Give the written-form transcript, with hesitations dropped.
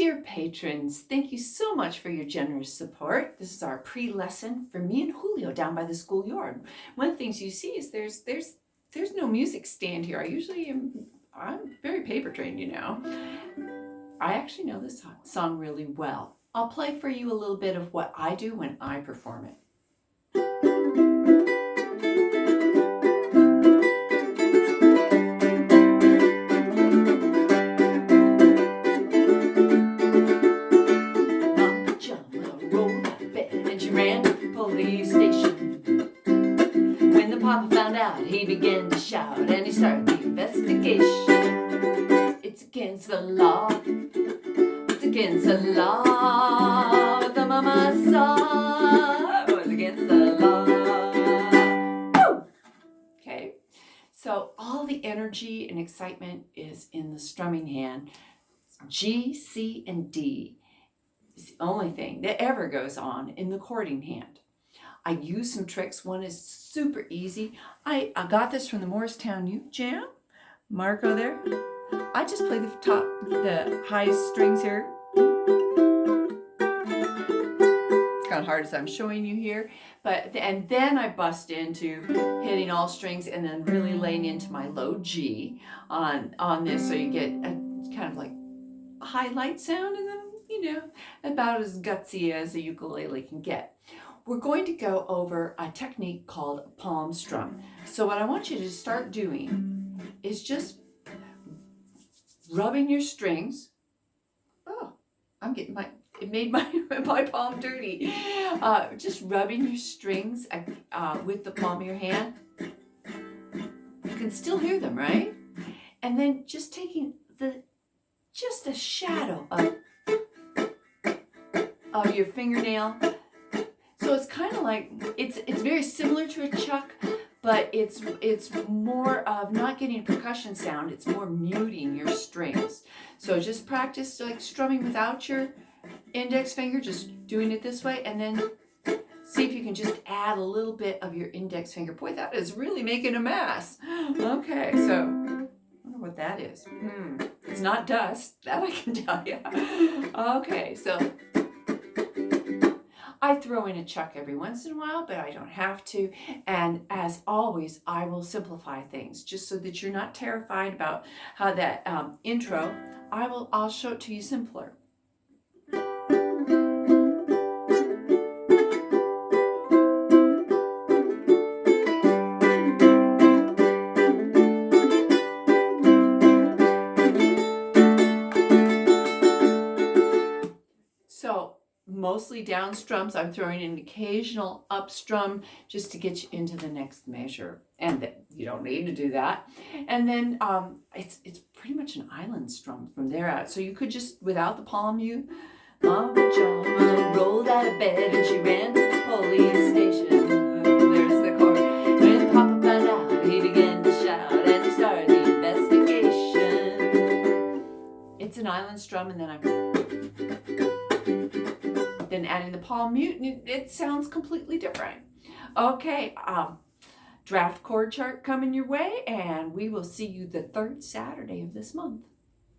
Dear patrons, thank you so much for your generous support. This is our pre-lesson for me and Julio down by the schoolyard. One of the things you see is there's no music stand here. I'm very paper trained, you know. I actually know this song really well. I'll play for you a little bit of what I do when I perform it. Police station. When the papa found out, he began to shout and he started the investigation. It's against the law. It's against the law. What the mama saw was against the law. Woo! Okay, so all the energy and excitement is in the strumming hand. G, C, and D is the only thing that ever goes on in the chording hand. I use some tricks. One is super easy. I got this from the Morristown Youth Jam. Marco there. I just play the highest strings here. It's kind of hard as I'm showing you here. And then I bust into hitting all strings and then really laying into my low G on this, so you get a kind of like a highlight sound, and then, you know, about as gutsy as a ukulele can get. We're going to go over a technique called palm strum. So what I want you to start doing is just rubbing your strings. Oh, it made my palm dirty. Just rubbing your strings with the palm of your hand. You can still hear them, right? And then just taking just a shadow of your fingernail. So it's kind of like, it's very similar to a chuck, but it's more of not getting a percussion sound. It's more muting your strings. So just practice like strumming without your index finger, just doing it this way, and then see if you can just add a little bit of your index finger. Boy, that is really making a mess. Okay, so I wonder what that is. It's not dust, that I can tell you. Okay, so I throw in a chuck every once in a while, but I don't have to. And as always, I will simplify things just so that you're not terrified about how that intro. I'll show it to you simpler. So mostly down strums. I'm throwing an occasional up strum just to get you into the next measure, and that you don't need to do that. And then it's pretty much an island strum from there out. So you could just, without the palm mute, Mama Jama rolled out of bed and she ran to the police station. There's the chord. When Papa found out, he began to shout and he started the investigation. It's an island strum, and then then adding the palm mute, it sounds completely different. Okay, draft chord chart coming your way, and we will see you the third Saturday of this month.